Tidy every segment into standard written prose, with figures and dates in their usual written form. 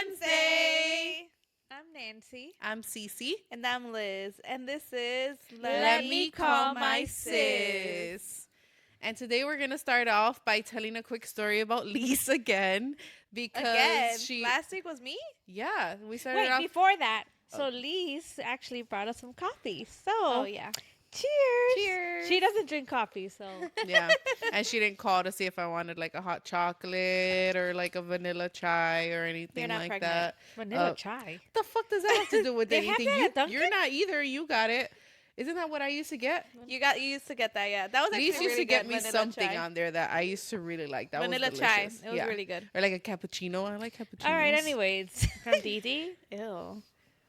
Wednesday. I'm Nancy. I'm Cece. And I'm Liz. And this is Let Me Call My Sis. And today we're going to start off by telling a quick story about Lise again. Because last week was me? Yeah, we started Wait, off. before that. So Lise actually brought us some coffee. So, yeah. Cheers. Cheers. She doesn't drink coffee, so. Yeah. And she didn't call to see if I wanted like a hot chocolate or like a vanilla chai or anything like pregnant. that. Vanilla chai. What the fuck does that have to do with They have anything? that at Dunkin'? You're not either. You got it. Isn't that what I used to get? You used to get that, yeah. That was actually Lise used really to get good, me vanilla something chai. on there that I used to really like. That Vanilla was chai. delicious. It was really good. Or like a cappuccino. I like cappuccinos. All right, anyways. From Didi? Ew.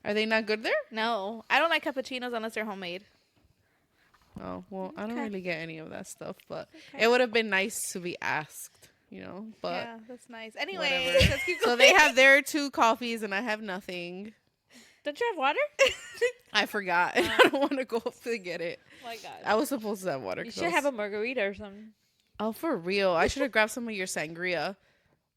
Are they not good there? No. I don't like cappuccinos unless they're homemade. Oh, well, I don't Okay. really get any of that stuff, but Okay. it would have been nice to be asked, you know, but Yeah, that's nice. Anyway, whatever. let's keep So going. they have their 2 coffees and I have nothing. Don't you have water? I forgot. And I don't want to go up to get it. Oh my God. I was supposed to have water. You 'cause should have a margarita or something. Oh, for real. I should have grabbed some of your sangria.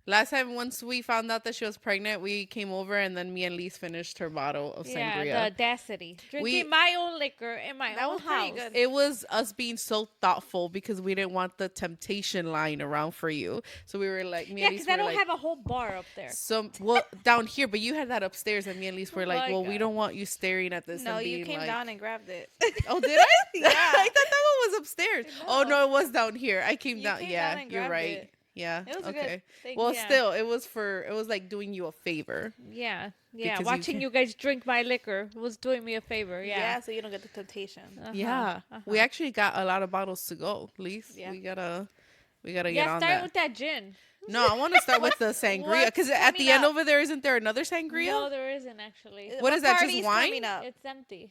Last time, once we found out that she was pregnant, we came over and then me and Lise finished her bottle of Yeah, sangria. the audacity. Drinking my own liquor in my That own was pretty house. good. It was us being so thoughtful because we didn't want the temptation line around for you. So we were like, me Yeah, and Lise because I were don't like, have a whole bar up there. well, down here, but you had that upstairs, and me and Lise were Oh like, my well, we God. don't want you staring at this. No, and being you came like, down and grabbed it. Oh, did I? Yeah. I thought that one was upstairs. Oh No. no, it was down here. I came You down. came Yeah, down and you're grabbed right. it. Yeah. It was a okay. good thing. Well, Yeah. still, it was like doing you a favor. Yeah, Because you watching can- you guys drink my liquor was doing me a favor. Yeah. Yeah. So you don't get the temptation. Uh-huh, Yeah. uh-huh. We actually got a lot of bottles to go. Lise, Yeah. we gotta get Yeah, on start that. with that gin. No, I want to start with the sangria because what's at the coming end up? over there, isn't there another sangria? No, there isn't actually. What is that, just party's wine? coming up? It's empty.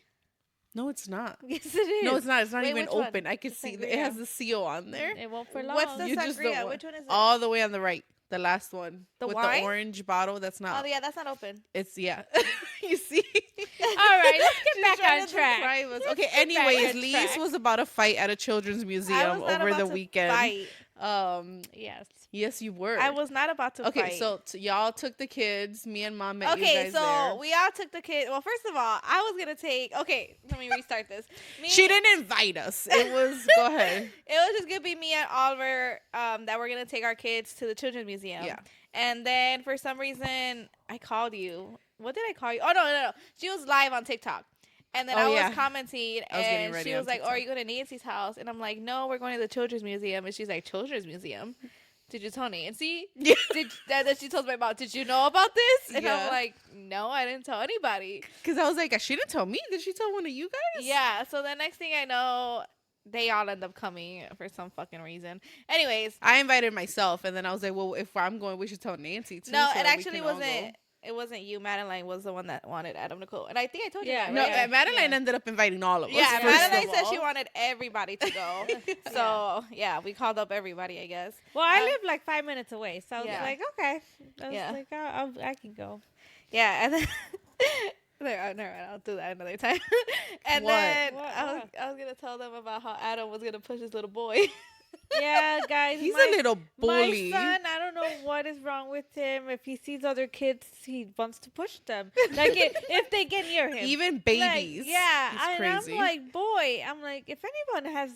No, it's not. Yes, it is. No, it's not. It's not Wait, even which one? open. I can The see it sangria. has the seal on there. It won't for long. What's the You just don't sangria? want- Which one is it? All the way on the right, the last one The with wine? the orange bottle. That's not. Oh, yeah, that's not open. It's you see. All right, let's get She's back trying on to track. deprive us. Okay. get back Anyways, on Lise track. was about to fight at a children's I museum was not over about the to weekend. fight. Yes. Yes, you were. I was not about to Okay, fight. so y'all took the kids. Me and Mom met you Okay, guys so there. we all took the kid. Well, first of all, I was gonna take. Okay, let me restart this. She didn't invite us. It was go ahead. It was just gonna be me and Oliver that were gonna take our kids to the children's museum. Yeah. And then for some reason, I called you. What did I call you? Oh no. She was live on TikTok. And then Oh, I yeah. was commenting, I was getting and ready she on was like, "Oh, are TikTok. you going to Nancy's house?" And I'm like, "No, we're going to the children's museum." And she's like, "Children's museum? Did you tell Nancy?" Yeah. Then she told my mom, "Did you know about this?" And Yeah. I'm like, "No, I didn't tell anybody." Because I was like, she didn't tell me. Did she tell one of you guys? Yeah. So the next thing I know, they all end up coming for some fucking reason. Anyways, I invited myself, and then I was like, well, if I'm going, we should tell Nancy too. no, so it that we actually can all wasn't. go. It wasn't you. Madeline was the one that wanted Adam Nicole, and I think I told you Yeah, that. No, right? Yeah. Madeline Yeah. ended up inviting all of us. Yeah, first Madeline of said she all. wanted everybody to go. So yeah, we called up everybody, I guess. Well, I Um, live like 5 minutes away, so I was yeah. like, okay. I was Yeah. like, I can go. Yeah, and then never mind, I'll do that another time. And What? then What? I was gonna tell them about how Adam was gonna push his little boy. Yeah, guys. He's my, a little bully. My son, I don't know what is wrong with him. If he sees other kids, he wants to push them. Like if they get near him. Even Like, babies. yeah, It's and crazy. I'm like, boy. I'm like, if anyone has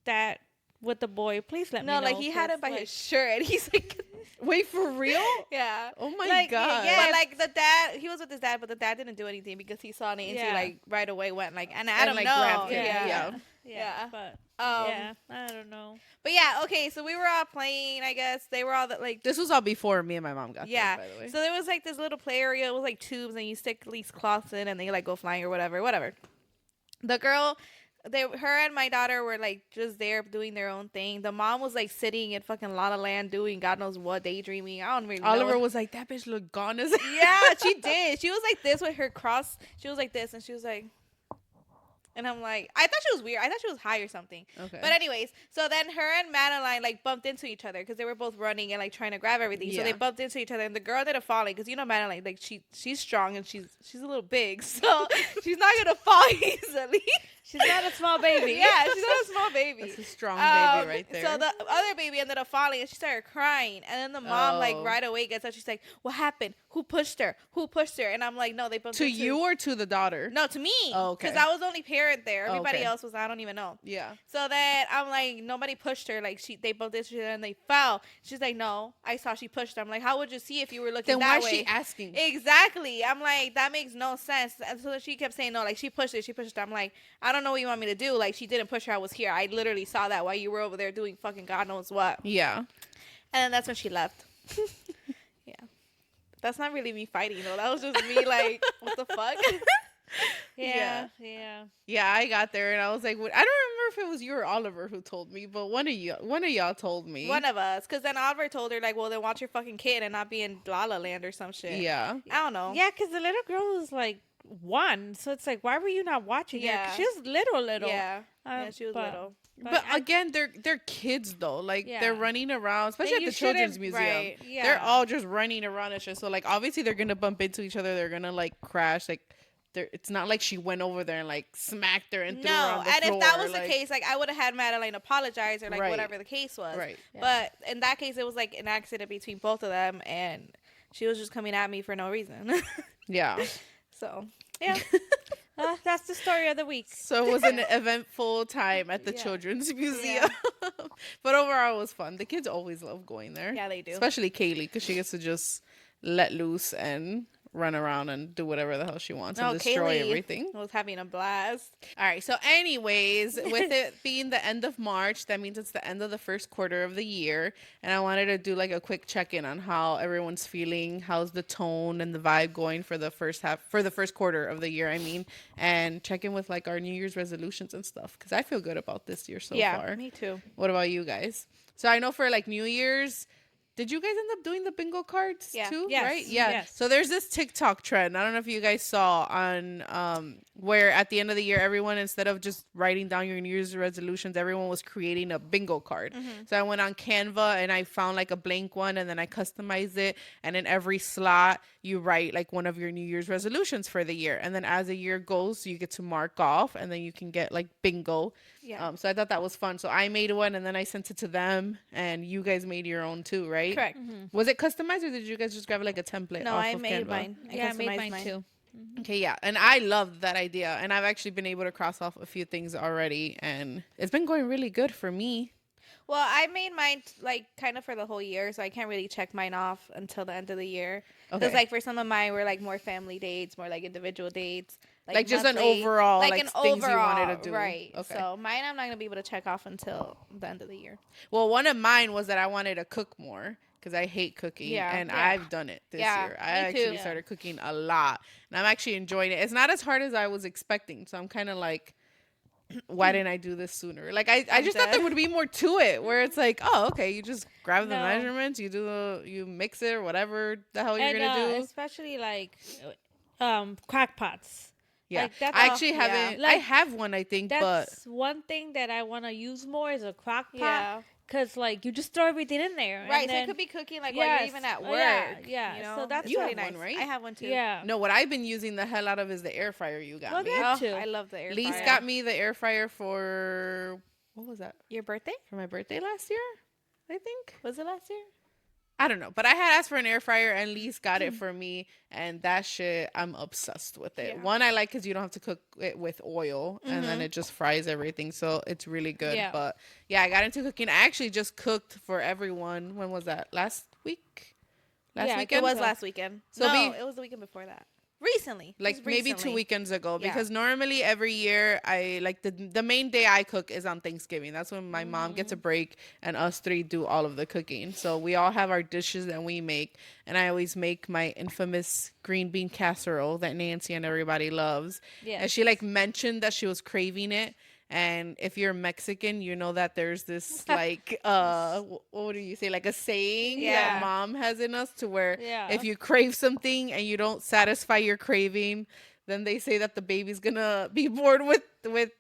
that with the boy, please let me No, know. like he had him by his shirt, and he's like, Wait, for real? yeah. Oh my Like, god. Yeah, but like the dad, he was with his dad, but the dad didn't do anything because he saw Nancy Yeah. like right away went like, and Adam like, no, grabbed Yeah, him. yeah. yeah, Yeah. But Um, yeah, I don't know. But yeah, okay, so we were all playing. I guess they were all like. This was all before me and my mom got Yeah. there, by the way. So there was like this little play area. It was like tubes, and you stick these cloths in, and they like go flying or whatever. The girl, her and my daughter were like just there doing their own thing. The mom was like sitting in fucking La La Land doing God knows what, daydreaming. I don't really know. Oliver was like, that bitch look gone as Yeah, she did. She was like this with her cross. She was like this, and she was like. And I'm like, I thought she was weird. I thought she was high or something. Okay. But anyways, so then her and Madeline like bumped into each other because they were both running and like trying to grab everything. So Yeah. they bumped into each other, and the girl ended up falling because you know Madeline, like she's strong and she's a little big, so she's not gonna fall easily. She's not a small baby. Yeah, she's not a small baby. That's a strong baby right there. So the other baby ended up falling, and she started crying. And then the mom, like, Oh. right away gets up. She's like, "What happened? Who pushed her? Who pushed her?" And I'm like, "No, they bumped To into you or to the daughter? No, to me. Oh, okay. Because I was the only parent there. Everybody Okay. else was, I don't even know. Yeah. So then I'm like, nobody pushed her. Like, they both did shit and they fell. She's like, no, I saw she pushed her. I'm like, how would you see if you were looking Then that why way? is she asking? Exactly. I'm like, that makes no sense. And so she kept saying, no, like, she pushed it. She pushed it. I'm like, I don't know what you want me to do. Like, she didn't push her. I was here. I literally saw that while you were over there doing fucking God knows what. Yeah. And then that's when she left. Yeah. That's not really me fighting, though. That was just me, like, what the fuck? Yeah. Yeah, I got there and I was like, I don't remember if it was you or Oliver who told me, but one of y'all told me. One of us. Because then Oliver told her, like, well, then watch your fucking kid and not be in La La Land or some shit. Yeah. I don't know. Yeah, because the little girl was like 1, so it's like, why were you not watching her? 'Cause Yeah. she was little. Yeah. Yeah, she was little. But again, they're kids though. Like Yeah. they're running around, especially at you the children's shouldn't- museum. right, yeah. They're all just running around and shit. So like obviously they're gonna bump into each other. They're gonna like crash. Like it's not like she went over there and like smacked her and threw her No, on the and floor. if that was like, the case, like, I would have had Madeline apologize or, like, Right. whatever the case was. right? Yeah. But in that case, it was, like, an accident between both of them, and she was just coming at me for no reason. Yeah. So, yeah. That's the story of the week. So it was an eventful time at the Yeah. children's museum. But overall, it was fun. The kids always love going there. Yeah, they do. Especially Kaylee, because she gets to just let loose and run around and do whatever the hell she wants and destroy Kaylee everything. was having a blast. All right. So, anyways, with it being the end of March, that means it's the end of the first quarter of the year. And I wanted to do like a quick check in on how everyone's feeling. How's the tone and the vibe going for the first quarter of the year, I mean, and check in with like our New Year's resolutions and stuff. Because I feel good about this year so far. Me too. What about you guys? So, I know for like New Year's, did you guys end up doing the bingo cards Yeah. too? Yes. Right? Yeah. Yes. So there's this TikTok trend. I don't know if you guys saw on where at the end of the year, everyone, instead of just writing down your New Year's resolutions, everyone was creating a bingo card. So I went on Canva and I found like a blank one and then I customized it. And in every slot, you write like one of your New Year's resolutions for the year. And then as the year goes, you get to mark off and then you can get like bingo. Yeah. So I thought that was fun. So I made one and then I sent it to them and you guys made your own too, right? Correct. Was it customized or did you guys just grab like a template? No, off I of made Canva? mine. I made customized mine too. Okay, yeah. And I loved that idea. And I've actually been able to cross off a few things already. And it's been going really good for me. Well, I made mine like kind of for the whole year, so I can't really check mine off until the end of the year. Because Okay. like for some of mine were like more family dates, more like individual dates, Like just an monthly, overall, like, an things you wanted to do. right? Okay. So mine, I'm not gonna be able to check off until the end of the year. Well, one of mine was that I wanted to cook more because I hate cooking. Yeah. And Yeah. I've done it this Yeah, year. I me too. actually Yeah. started cooking a lot. And I'm actually enjoying it. It's not as hard as I was expecting. So I'm kind of like, why didn't I do this sooner? Like I I'm just thought there dead. would be more to it where it's like, oh, okay, you just grab the No. measurements, you mix it or whatever the hell you're And gonna do. especially like crock pots. Yeah. like, that's I all- actually yeah. haven't I Like, have one I think, but That's one thing that I want to use more is a crock pot. Yeah, Because like you just throw everything in there. and right. So then- it could be cooking like while Yes. you're even at Oh, work. yeah, yeah. You know? So that's You really have nice. one, right? I have one too. Yeah. no, what I've been using the hell out of is the air fryer you got Well, me. that- Oh, too. I love the air Lise fryer. got me the air fryer for what was that? Your birthday? For my birthday last year, I think. Was it last year? I don't know, but I had asked for an air fryer and Lise got it for me, and that shit, I'm obsessed with it. Yeah. One, I like because you don't have to cook it with oil, and then it just fries everything, so it's really good. Yeah. But yeah, I got into cooking. I actually just cooked for everyone. When was that? Last week? Last Yeah, weekend? It was last weekend. So No, be- it was the weekend before that. Recently. It Like was maybe 2 recently. weekends ago, Yeah. because normally every year I like the main day I cook is on Thanksgiving. That's when my mom gets a break and us three do all of the cooking. So we all have our dishes that we make, and I always make my infamous green bean casserole that Nancy and everybody loves. Yeah. And she like mentioned that she was craving it. And if you're Mexican, you know that there's this like what do you say, like a saying Yeah. that mom has in us to where Yeah. if you crave something and you don't satisfy your craving, then they say that the baby's gonna be born with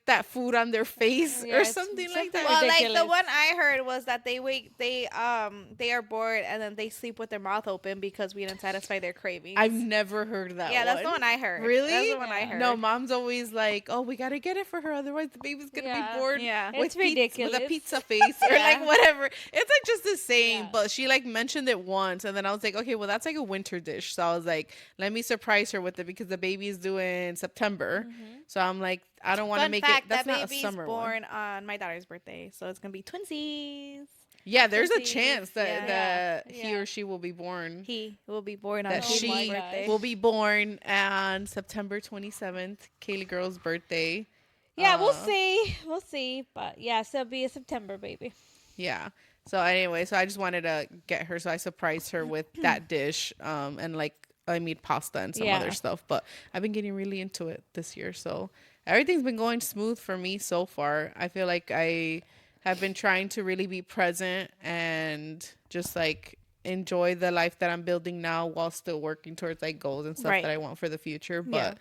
that food on their face Yeah, or it's something like something that. Well, like the ridiculous. one I heard was that they are bored and then they sleep with their mouth open because we didn't satisfy their cravings. I've never heard that. Yeah, that's the one I heard. Really? That's the one I Yeah. heard. No, mom's always like, "Oh, we gotta get it for her, otherwise the baby's gonna Yeah. be bored." Yeah. with It's with a ridiculous. pizza face or Yeah. like whatever. It's like just the same, Yeah. but she like mentioned it once, and then I was like, "Okay, well that's like a winter dish." So I was like, "Let me surprise her with it because the baby is due in September." So I'm like, I don't want to Fun make fact, it. That's that not a baby's summer born one. on my daughter's birthday, so it's gonna be twinsies. Yeah, there's a Twinsies. chance that Yeah. that Yeah. he or she will be born. He will be born on That Katie's she birthday. will be born on September 27th, Kaylee girl's birthday. Yeah, we'll Uh, see. We'll see. But yeah, so it'll be a September baby. Yeah. So anyway, so I just wanted to get her, so I surprised her with that dish, and like I made pasta and some Yeah. other stuff. But I've been getting really into it this year, so everything's been going smooth for me so far. I feel like I have been trying to really be present and just like enjoy the life that I'm building now while still working towards like goals and stuff Right. that I want for the future. But Yeah.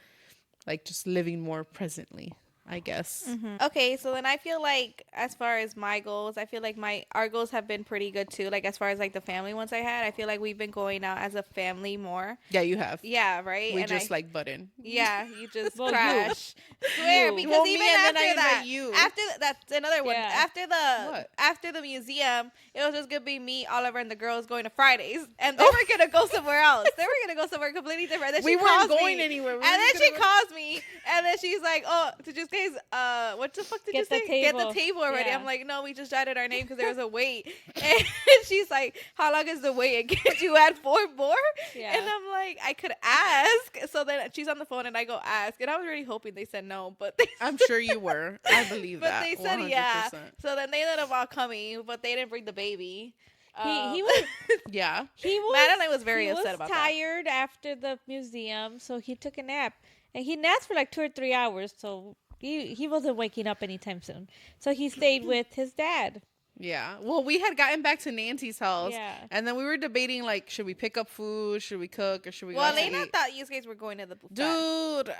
like just living more presently, I guess. Okay, so then I feel like as far as my goals, I feel like our goals have been pretty good too. Like as far as like the family ones I had, I feel like we've been going out as a family more. Yeah, you have. Yeah, right. We And just like butt in. yeah, you just Well, you. crash. Swear, You. because Well, me even and then I after that, invite you. that's another one. Yeah. What? After the museum, it was just gonna be me, Oliver, and the girls going to Fridays, and they were gonna go somewhere else. They were gonna go somewhere completely different. Then We she weren't calls going me, anywhere. We and were then just she gonna- calls me, and then she's like, "Oh, to just guys, what the fuck did Get you the say? Get the table." table already." Yeah. I'm like, "No, we just jotted our name because there was a wait." And she's like, "How long is the wait? And can't you add 4 more?" Yeah. And I'm like, "I could ask." So then she's on the phone, and I go ask, and I was really hoping they said no, but they I'm sure you were. I believe but that. they said yeah. 100%. So then they ended up all coming, but they didn't bring the baby. He was Yeah. he was Madeline was very he upset was about that. tired after the museum, so he took a nap. And he naps for like 2 or 3 hours, so he wasn't waking up anytime soon. So he stayed with his dad. Yeah. Well, we had gotten back to Nancy's house. Yeah. And then we were debating, like, should we pick up food? Should we cook? Or should we Well, go out to Lena eat? thought you guys were going to the buffet. Dude,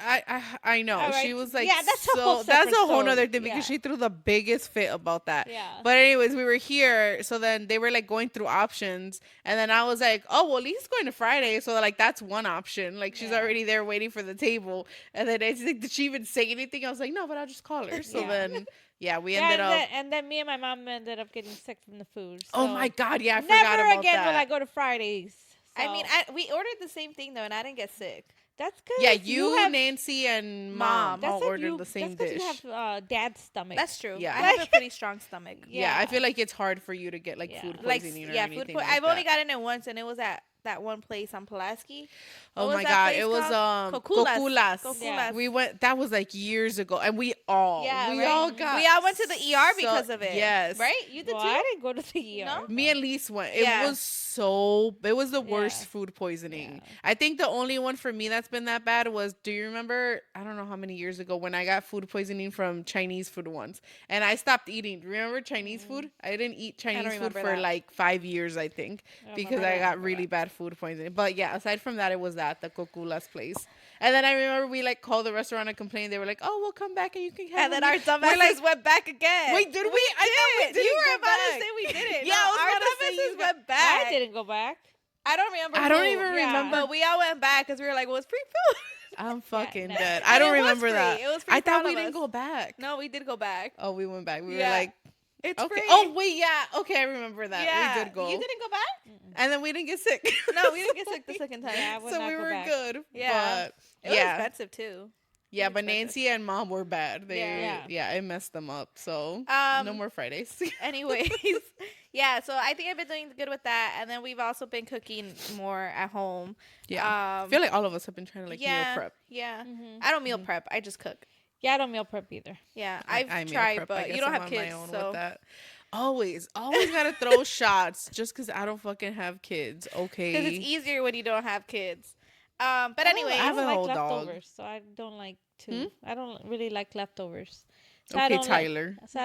I know. All right. She was like, Yeah, that's a whole that's a separate whole story. nother thing because Yeah. she threw the biggest fit about that. Yeah. But anyways, we were here. So then they were like going through options. And then I was like, oh, well, Lee's going to Friday. So like, that's one option. Like she's Yeah. already there waiting for the table. And then it's like, did she even say anything? I was like, no, but I'll just call her. So Yeah. then, yeah, we Yeah, ended up. and then me and my mom ended up getting sick from the food. Oh so my God. Yeah, I forgot never about again that. will I go to Fridays. I So mean, we ordered the same thing though, and I didn't get sick. that's good. Yeah, you, have, Nancy, and Mom. Mom all ordered the same that's 'cause dish. you have dad's stomach. That's true. Yeah. I have a pretty strong stomach. Yeah, I Yeah. feel like it's hard for you to get like Yeah. food Like poisoning or yeah, anything. food. like I've only that. gotten it once, and it was at that one place on Pulaski. Oh What my was that God, place it was called? Coculas. Coculas. Yeah. We went. That was like years ago, and we Yeah, all right? got. We all went to the ER so- because of it. Yes, right. You did well, too. I didn't go to the ER. No? Me and Lise went. It Yeah. was so. It was the worst Yeah. food poisoning. Yeah. I think the only one for me that's been that bad was. Do you remember? I don't know how many years ago when I got food poisoning from Chinese food once, and I stopped eating. Remember Chinese food? I didn't eat Chinese food remember for that. like 5 years, I think, I because remember I got that. really bad food poisoning. But yeah, aside from that, it was the Coculas place. And then I remember we like called the restaurant and complained. They were like, "Oh, we'll come back and you can have." And then them." our dumbasses like, went back again. Wait, did we? I thought we didn't You were go about back. to say we didn't. Yeah, No, I was our about to say you dumbasses got- went back. I didn't go back. I don't remember. I don't who. even Yeah. remember. But we all went back because we were like, "Well, it's free food." I'm fucking no. dead. And I don't it was remember free. that. It was free I for thought all we of didn't us. go back. No, we did go back. Oh, we went back. We Yeah. were like, It's okay. free. Oh wait, yeah. Okay, I remember that. yeah. We did go. You didn't go back? And then we didn't get sick. No, we didn't get sick the second time. Yeah, I would so not we go were back. good. Yeah. But It was yeah. expensive too. Yeah, but expensive. Nancy and Mom were bad. They Yeah. yeah, it messed them up. So no more Fridays. Anyways, yeah. So I think I've been doing good with that, and then we've also been cooking more at home. Yeah. I feel like all of us have been trying to like meal prep. Yeah. Mhm. I don't meal prep. I just cook. Yeah, I don't meal prep either. Yeah, I I've meal tried, prep. I but guess you don't I'm have on my kids, own so with that. Always gotta throw shots just because I don't fucking have kids. Okay. because it's easy when you don't have kids. But I anyway, have don't a like whole dog. leftovers, so I don't like to. I don't really like leftovers. So Okay, I don't Tyler. so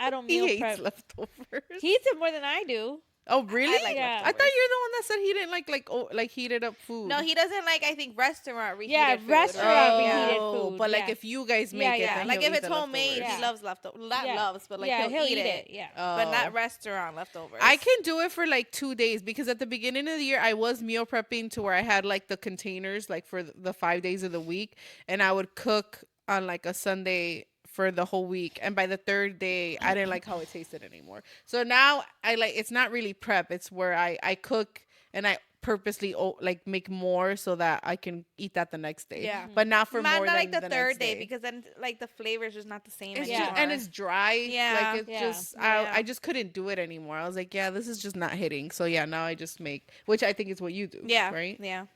I don't He meal hates prep. leftovers. He eats it more than I do. Oh, really? I like Yeah. I thought you're the one that said he didn't like heated up food. No, he doesn't like. I think restaurant reheated Yeah, food. restaurant right? reheated Oh, food, but like yeah. if you guys Yeah, make it, yeah. then Like he'll if eat it's the homemade, leftovers. he loves leftovers. Not Yeah. loves, but like yeah, he'll eat it. Yeah. But not Oh. restaurant leftovers. I can do it for like 2 days because at the beginning of the year I was meal prepping to where I had like the containers like for the 5 days of the week, and I would cook on like a Sunday for the whole week, and by the third day I didn't like how it tasted anymore. So now I like, it's not really prep, it's where I cook and I purposely like make more so that I can eat that the next day. Yeah. But not for not more than like the the third next day because then like the flavor is just not the same it's anymore. just, and it's dry. Yeah. Like it's Yeah. just Yeah. I just couldn't do it anymore. I was like, yeah, this is just not hitting. So yeah, now I just make, which I think is what you do. yeah, Right? Yeah.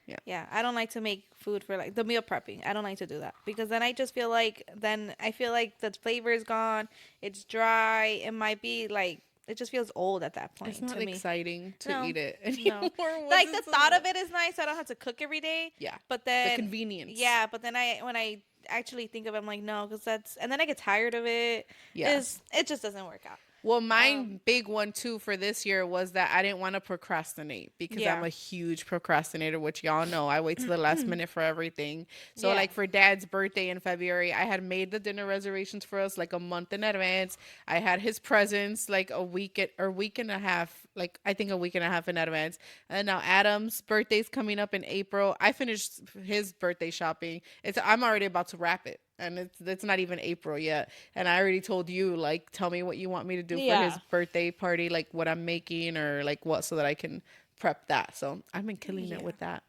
Yeah. Yeah, I don't like to make food for like the meal prepping. I don't like to do that because then I just feel like the flavor is gone. It's dry. It might be like it just feels old at that point It's not to me. exciting to No. eat it No. anymore. Like the thought of it is nice. So I don't have to cook every day. Yeah. But The then convenience. Yeah, but then when I actually think of it, I'm like no, because and then I get tired of it. Yeah. It just doesn't work out. Well, my big one too for this year was that I didn't want to procrastinate because Yeah. I'm a huge procrastinator, which y'all know. I wait to the last minute for everything. So Yeah. like for Dad's birthday in February, I had made the dinner reservations for us like a month in advance. I had his presents like a week and a half, like I think a week and a half in advance. And now Adam's birthday's coming up in April. I finished his birthday shopping. I'm already about to wrap it. And it's not even April yet. And I already told you, like, tell me what you want me to do for his Yeah. birthday party, like what I'm making or like what, so that I can prep that. So I've been killing it Yeah. with that.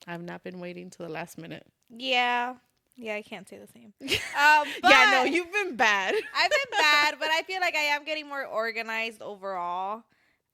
I've not been waiting till the last minute. Yeah. Yeah, I can't say the same. But Yeah, no, you've been bad. I've been bad, but I feel like I am getting more organized overall.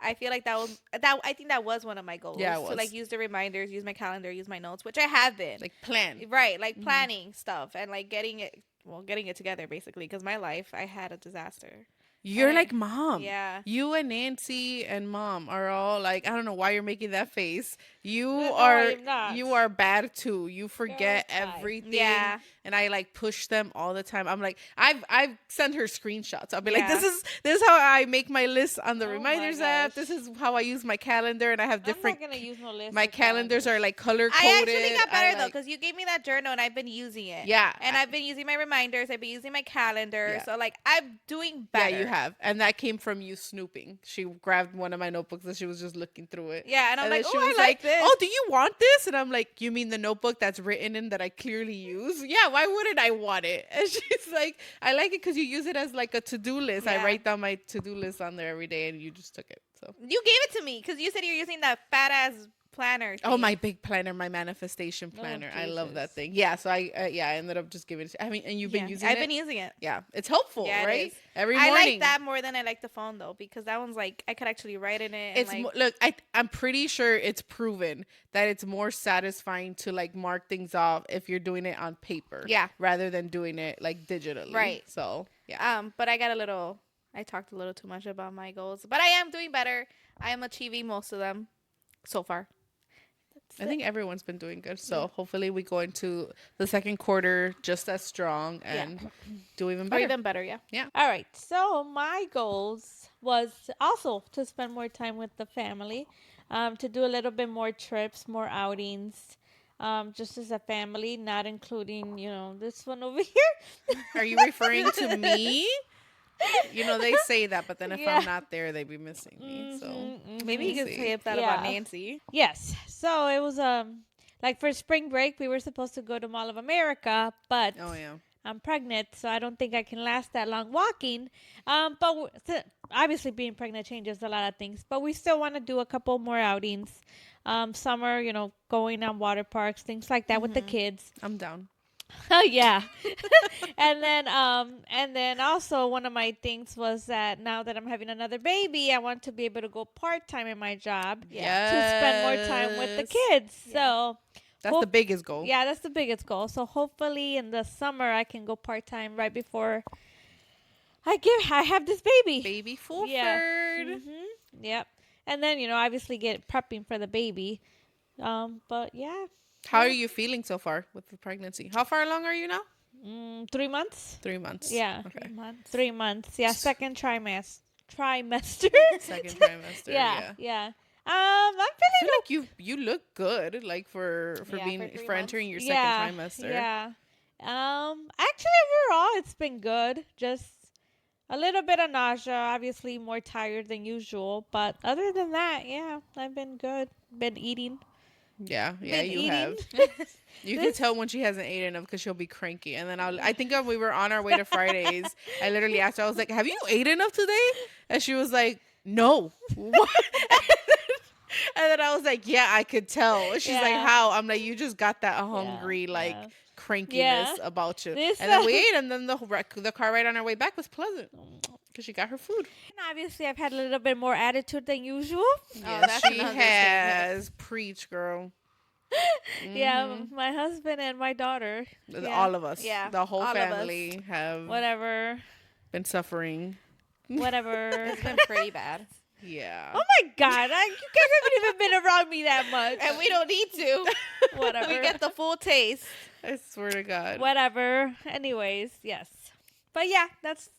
I feel like I think that was one of my goals. Yeah, it To was. like use the reminders, use my calendar, use my notes, which I have been. Like plan. Right, like planning stuff and like getting it together basically because my life I had a disaster. You're And- like mom. Yeah. You and Nancy and mom are all like, I don't know why you're making that face. No, I'm not. You are bad too. You forget fine. everything. Yeah. And I like push them all the time. I'm like, I've sent her screenshots. I'll be like, Yeah. this is how I make my list on the Oh my reminders app. gosh. This is how I use my calendar, and I have different. I'm not gonna use no list. My or calendars are like color coded. I actually got better though like, because you gave me that journal and I've been using it. Yeah. And I've been using my reminders. I've been using my calendar. Yeah. So like I'm doing better. Yeah, you have, and that came from you snooping. She grabbed one of my notebooks and she was just looking through it. Yeah, and I'm then like, she oh, I was like this. "Oh, do you want this?" And I'm like, "You mean the notebook that's written in that I clearly use?" Yeah, why wouldn't I want it? And she's like, "I like it because you use it as like a to-do list. I Yeah. write down my to-do list on there every day, and you just took it." So, You gave it to me because you said you're using that fat ass planner. oh, thing. my big planner, my manifestation planner. I love that Jesus. thing. Yeah, so I ended up just giving it. I mean, and you've been Yeah, using I've it. been using it. Yeah, it's helpful, Yeah, it right? is. Every I morning. like that more than I like the phone though because that one's like I could actually write in it. And It's like, look, I'm pretty sure it's proven that it's more satisfying to like mark things off if you're doing it on paper, Yeah. rather than doing it like digitally, Right. So yeah, but I talked a little too much about my goals, but I am doing better. I am achieving most of them so far. I think everyone's been doing good. So hopefully we go into the second quarter just as strong and do even Or better. even better, yeah. All right. So my goals was also to spend more time with the family, to do a little bit more trips, more outings, just as a family, not including this one over here. Are you referring to me? You know, they say that, but then if Yeah. I'm not there, they be missing me. So Maybe you We'll could see. say that Yeah. about Nancy. Yes. So it was like for spring break, we were supposed to go to Mall of America, but oh yeah. I'm pregnant, so I don't think I can last that long walking. Obviously, being pregnant changes a lot of things, but we still want to do a couple more outings. Summer, going on water parks, things like that with the kids. I'm down. Oh yeah, and then also one of my things was that now that I'm having another baby, I want to be able to go part time in my job to spend more time with the kids. So That's the biggest goal. yeah, that's the biggest goal. So hopefully in the summer I can go part time right before I have this baby. Baby Fulford. Yeah. Yep. And then obviously get prepping for the baby. But yeah, How are you feeling so far with the pregnancy? How far along are you now? 3 months. 3 months. Yeah. Okay. 3 months. Yeah, second trimester. trimester. Second trimester. Yeah. Yeah. I'm I feeling feel like you look good, like for Yeah, being for 3 for months. entering your yeah, second trimester. yeah. Actually, overall, it's been good. Just a little bit of nausea, obviously more tired than usual. But other than that, yeah, I've been good. Been eating. Yeah, Been you eating. have. You can This- tell when she hasn't eaten enough because she'll be cranky. And then I think when we were on our way to Fridays, I literally asked her, I was like, "Have you ate enough today?" And she was like, "No." What? And then I was like, "Yeah, I could tell." And she's like, Yeah. "How?" I'm like, "You just got that hungry, like yeah. crankiness Yeah. about you." This, And then we ate, and then the car ride on our way back was pleasant because she got her food. And obviously, I've had a little bit more attitude than usual. Yes, that's she an understatement. has. Preach, girl. Yeah, my husband and my daughter. Yeah. All of us, Yeah, the whole all of us. family have Whatever. been suffering. Whatever. It's been pretty bad. Yeah. Oh my God. You guys haven't even been around me that much. And we don't need to. Whatever. We get the full taste. I swear to God. Whatever. Anyways, yes. But yeah, that's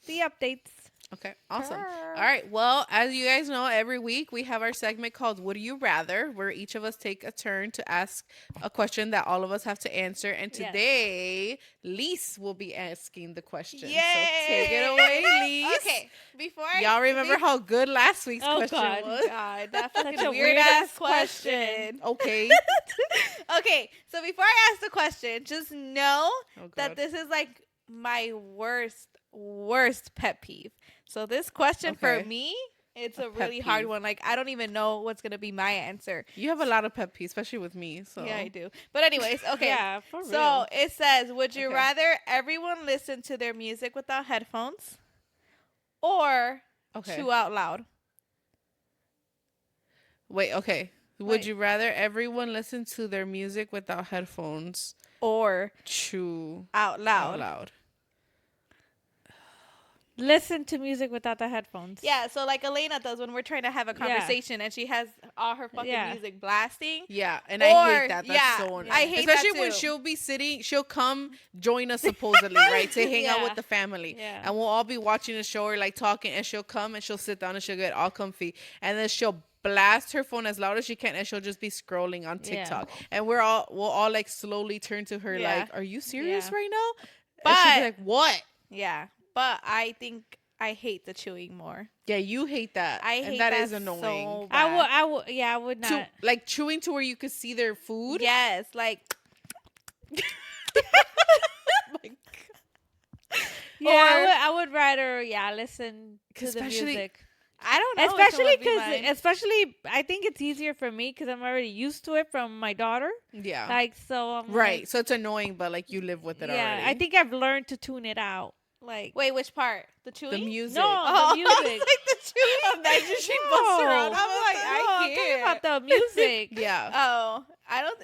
the updates. Okay, awesome. Girl. All right. Well, as you guys know, every week we have our segment called Would You Rather, where each of us take a turn to ask a question that all of us have to answer. And Yes. today, Lise will be asking the question. Yay! So take it away, Lise. Okay, before Y'all remember how good last week's Oh, question God. was? God, that Such fucking a weird ass weird-ass question. Okay. Okay, so before I ask the question, just know Oh, that God. this is like my worst pet peeve. So this question for Okay. me, it's A a pet really hard peeve. one. Like I don't even know what's gonna be my answer. You have a lot of pet peeves, especially with me. So Yeah, I do. But anyways, okay. Yeah, for So real. it says, would you Okay. rather everyone listen to their music without headphones or Okay. chew out loud? Wait, okay. Would Wait. you rather everyone listen to their music without headphones? Or Chew out out loud? loud. Listen to music without the headphones. Yeah, so like Elena does when we're trying to have a Yeah. conversation and she has all her fucking Yeah. music blasting. Yeah, and I hate Or- that. That's yeah, so annoying. I hate Especially that when too. she'll be sitting, she'll come join us supposedly, right, to hang out Yeah. with the family, Yeah. and we'll all be watching a show or like talking, and she'll come and she'll sit down and she'll get all comfy, and then she'll blast her phone as loud as she can, and she'll just be scrolling on Yeah. TikTok, and we'll all like slowly turn to her Yeah. like, "Are you serious Yeah. right now?" And she'll But- be like, "What?" Yeah, but I think I hate the chewing more. Yeah, you hate that. I and hate that that is annoying. so I would, yeah, I would To not. like chewing to where you could see their food. Yes, like Yeah, I would rather, listen to the Especially- music. I don't know. which one Especially would be because, mine. especially, I think it's easier for me because I'm already used to it from my daughter. Yeah. Like, so I'm Right. like, So it's annoying, but like you live with it yeah, already. I think I've learned to tune it out. Like, Wait, which part? The chewing? the music. no, Oh, the music. like the chewing. Imagine she busts around. No. I'm like, No, I I'm talking can't. about the music. Yeah. Oh,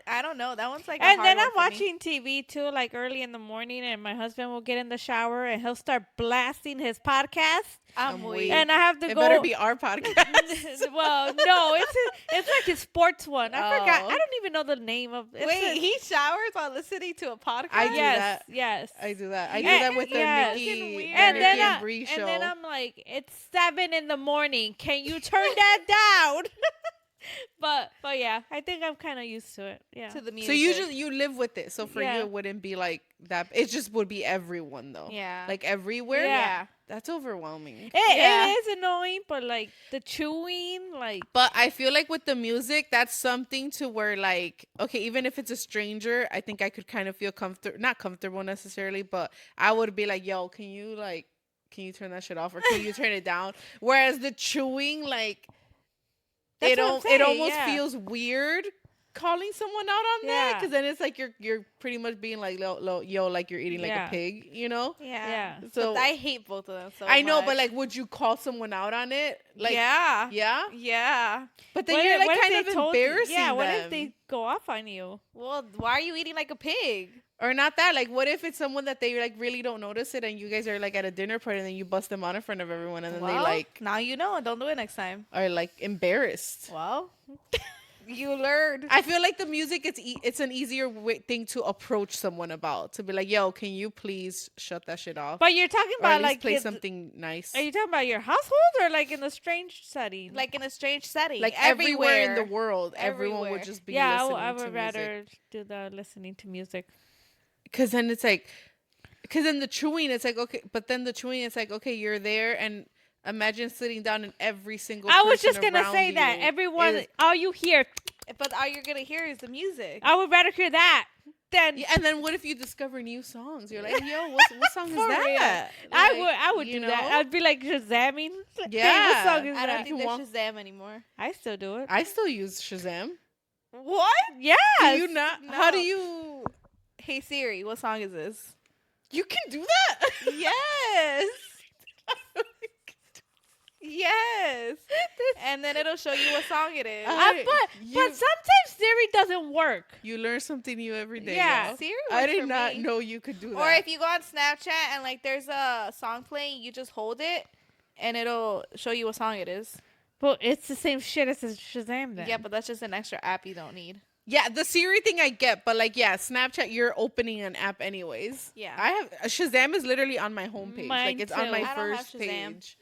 I don't know. That one's like. A And hard then one I'm for me. watching TV too, like early in the morning, and my husband will get in the shower and he'll start blasting his podcast, I'm I'm weak. weak. and I have to It go. better be our podcast. Well, no, it's like his sports one. I forgot. Oh. I don't even know the name of. It's Wait, a- he showers while listening to a podcast. I do yes, that. yes. I do that. I do And- that with the yes. Nikki, Fucking weird. And Nikki then, and Bree show. and then I'm like, it's 7 a.m. Can you turn that down? but yeah, I think I'm kind of used to it. Yeah. to the music. so you live with it. So for Yeah. you, it wouldn't be like that. It just would be everyone though. Yeah. Like everywhere. Yeah. That's overwhelming. Yeah. It is annoying, but like the chewing, like But I feel like with the music, that's something to where like, okay, even if it's a stranger, I think I could kind of feel comfortable, not comfortable necessarily, but I would be like, yo, can you turn that shit off or can you turn it down? Whereas the chewing, like, That's it what I'm it saying, almost yeah. feels weird calling someone out on that Yeah. because then it's like you're pretty much being like, yo, like you're eating like Yeah. a pig, you know? yeah. yeah. So But I hate both of them. So I know, much. but like, would you call someone out on it? Like, yeah. yeah. Yeah. But then What you're if- like what if kind they of told you- embarrassing Yeah, what them. if they go off on you? Well, why are you eating like a pig? Or not that, like, what if it's someone that they like really don't notice it, and you guys are like at a dinner party, and then you bust them out in front of everyone, and then they Well, like now you know. Don't do it next time. are like embarrassed. Well, You learned. I feel like the music, it's an easier thing to approach someone about. To be like, yo, can you please shut that shit off? But you're talking Or at about least like play something nice. Are you talking about your household or like in a strange setting? Like in a strange setting. Like everywhere in the world, everyone Everywhere. would just be yeah, listening I to would music. rather do the listening to music. Because then it's like, because then the chewing, it's like, okay, but then the chewing, it's like, okay, you're there, and imagine sitting down and every single I was person just gonna around say that you everyone, is- all you hear, But all you're gonna hear is the music. I would rather hear that than. Yeah, and then what if you discover new songs? You're like, yo, what song is For that? I would you do that. know? I'd be like Shazamming. Yeah. Hey, what song is I don't that? think there's Shazam anymore. I still do it. I still use Shazam. What? Yes. Do you not? No. How do you? Hey Siri, what song is this? You can do that? Yes. Yes. And then it'll show you what song it is. But sometimes Siri doesn't work. You learn something new every day. Yeah. y'all. Siri I works did for not me. know you could do that. Or if you go on Snapchat and like there's a song playing, you just hold it and it'll show you what song it is. But it's the same shit as Shazam then. Yeah, but that's just an extra app you don't need. Yeah, the Siri thing I get, but like, yeah, Snapchat, you're opening an app anyways. Yeah. I have Shazam is literally on my homepage. Mine Like it's on too. my I don't have first Shazam. page.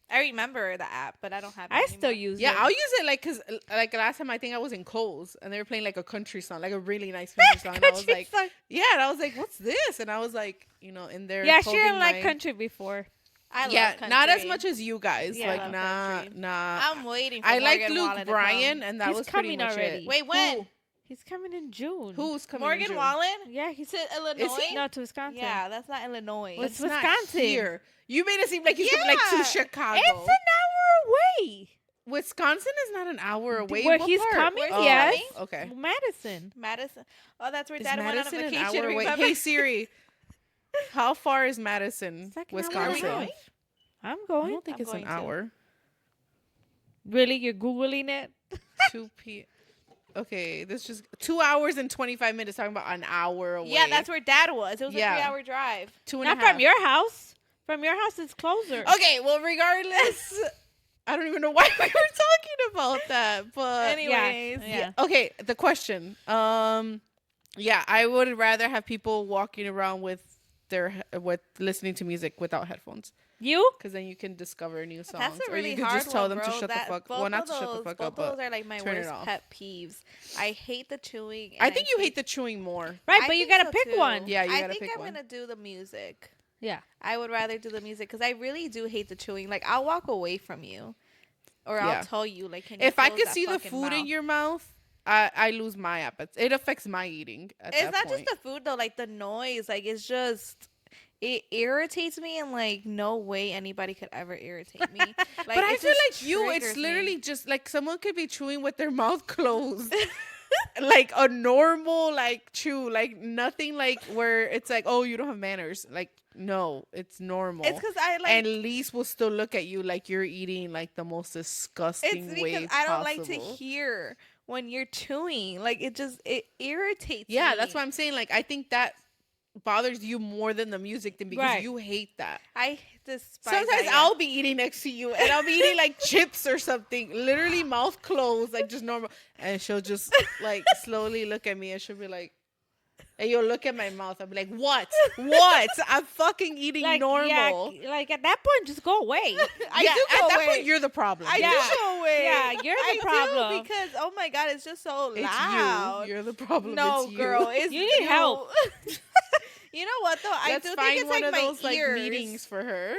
I remember the app, but I don't have it I anymore. still use Yeah, it. I'll use it like because like last time I think I was in Kohl's and they were playing like a country song, like a really nice country song. And I was Country like, song. yeah, and I was like, what's this? And I was like, you know, in there. Yeah, she didn't clothing like line. country before. I Yeah, love country. not as much as you guys. Yeah, I like love nah, country. nah. I'm waiting for I like Morgan Luke Wallen to Bryan, come. and that He's was pretty coming much already. it. Wait, when? Who? He's coming in June. Who's coming? in Morgan June? Wallen? Yeah, he's To Illinois? no to Wisconsin. Yeah, that's not Illinois. What's It's not Wisconsin? here. You made it seem like he's coming like Yeah. to Chicago. It's an hour away. Wisconsin is not an hour away. Where What he's part? coming? Where's Oh, he Yes. coming? Okay. Madison. Madison. Oh, that's where Is Dad went on a Madison an vacation. hour away? Remember? Hey Siri, how far is Madison, It's like an hour Wisconsin? and a half. I'm I going. don't think I'm it's an going to. hour. Really? You're Googling it? 2 p. Okay, this just 2 hours and 25 minutes talking about an hour away. Yeah, that's where Dad was. It was Yeah. a 3-hour drive. 2.5. Not from your house. From your house, it's closer. Okay, well, regardless, I don't even know why we were talking about that, but Anyways. Yeah. okay, the question. Yeah, I would rather have people walking around with listening to music without headphones, You? because then you can discover new songs. That's a or really you could hard just tell one, them bro. to shut the fuck. Well, not to shut the fuck up, Both of but those are like my turn it worst off. pet peeves. I hate the chewing. I and think you hate the chewing more. Right, I but you think gotta so, pick too. one. Yeah, you I gotta think pick I'm one. gonna do the music. Yeah. I would rather do the music because I really do hate the chewing. Like I'll walk away from you, or Yeah. I'll tell you like, can you If I close could that see the fucking food in mouth? your mouth, I lose my appetite. It affects my eating. At It's that not point. just the food though. Like the noise. Like it's just. It irritates me, and like no way anybody could ever irritate me. Like, But I it feel just like you, it's triggers me. literally just like someone could be chewing with their mouth closed. Like a normal like chew, like nothing like where it's like, oh, you don't have manners. Like no, it's normal. It's because I like. and Lise will still look at you like you're eating like the most disgusting It's way because I don't possible. like to hear when you're chewing. Like it irritates me. Yeah, that's why I'm saying like I think that bothers you more than the music thing because Right. you hate that. I despise. Sometimes that, I'll be eating next to you and I'll be eating like chips or something, literally mouth closed, like just normal. And she'll just like slowly look at me and she'll be like, and you'll look at my mouth. I'll be like, what? What? I'm fucking eating Like, normal. Yeah, like at that point, just go away. I Yeah, do at go that away. point, you're the problem. I Yeah. do go away. Yeah, you're the I problem. do because oh my god, it's just so It's loud. you. You're the problem. No, it's you. girl, it's You need help. You know what though? I Let's do find think it's one like of my those like ears. meetings for her.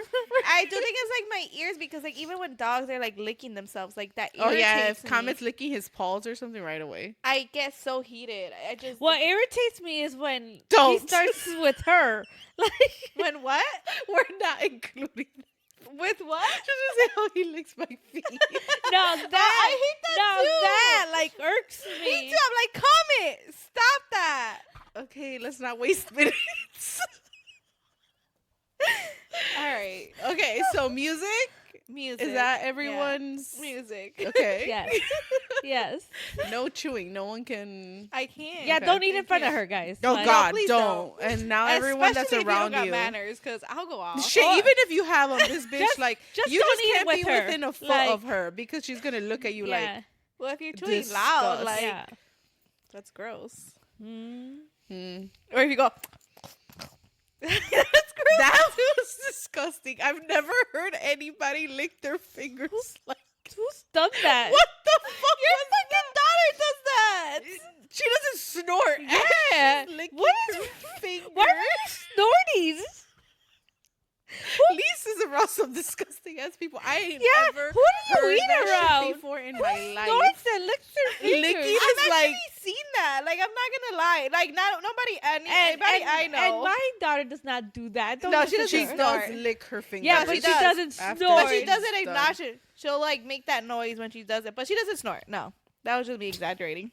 I do think it's like my ears because like even when dogs are like licking themselves, like that Oh irritates yeah, if me. Comet's licking his paws or something right away. I get so heated. I just What irritates me is when Don't. he starts with her. Like, when what? We're not including. With what? Just say how he licks my feet. no, that I hate that no, too. that like irks Me me. too. I'm like, comment. Stop that. Okay, let's not waste minutes. All right. Okay, so music. Music. Is that Yeah. everyone's? Music? Okay. Yes, yes. No chewing. No one can. I can't. Yeah, Okay. don't eat in I front of can't. her, guys. Oh Like, God, please don't. And now everyone that's Especially if around you. Don't got you. manners, because I'll go off. Shit, even if you have them, this bitch Just- like just you don't just eat can't with be her. within a foot Like- of her because she's gonna look at you like, Yeah. Well, if you're chewing loud, Disgust. like Yeah. that's gross. Mm. Or if you go, that's gross. That was disgusting. I've never heard anybody lick their fingers like. Who's done that? What the fuck? Your was fucking daughter does that. that? She doesn't snort. Yeah. She's licking What her is- fingers. Why are you snorties? Lisa's around some disgusting ass people. I ain't Yeah, ever who do you heard eat that around? shit before in my life. Snorts and licks their fingers. Licking I've is like actually seen that. Like, I'm not gonna lie. Like, nobody, anybody I know. And my daughter does not do that. Don't No, listen she to doesn't she her. snort. does lick her fingers. Yeah, No, but she she does. doesn't After snort. But she it's doesn't done. acknowledge it. She'll like make that noise when she does it, but she doesn't snort. No, that was just me exaggerating.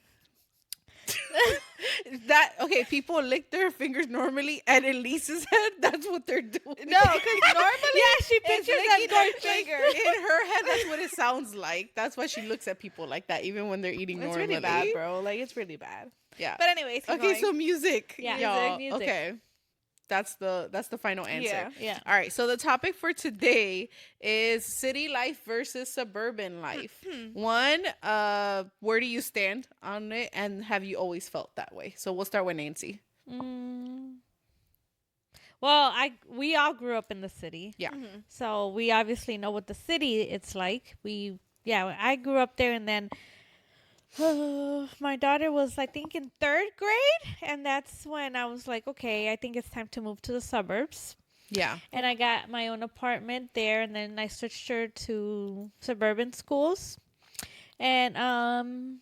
That okay? People lick their fingers normally, and in Lisa's head, that's what they're doing. No, because normally, Yeah, she it's pictures licking that her finger. In her head, that's what it sounds like. That's why she looks at people like that, even when they're eating It's normally. really bad, bro. Like, it's really bad. Yeah. But anyways, keep Okay, going. so music. Yeah. y'all. Music. Okay, that's the final answer. Yeah. Yeah. All right. So the topic for today is city life versus suburban life. One, where do you stand on it, and have you always felt that way? So we'll start with Nancy. Well, we all grew up in the city. Yeah. So we obviously know what the city it's like. I grew up there, and then my daughter was, I think, in 3rd grade, and that's when I was like, okay, I think it's time to move to the suburbs. Yeah. And I got my own apartment there, and then I switched her to suburban schools. And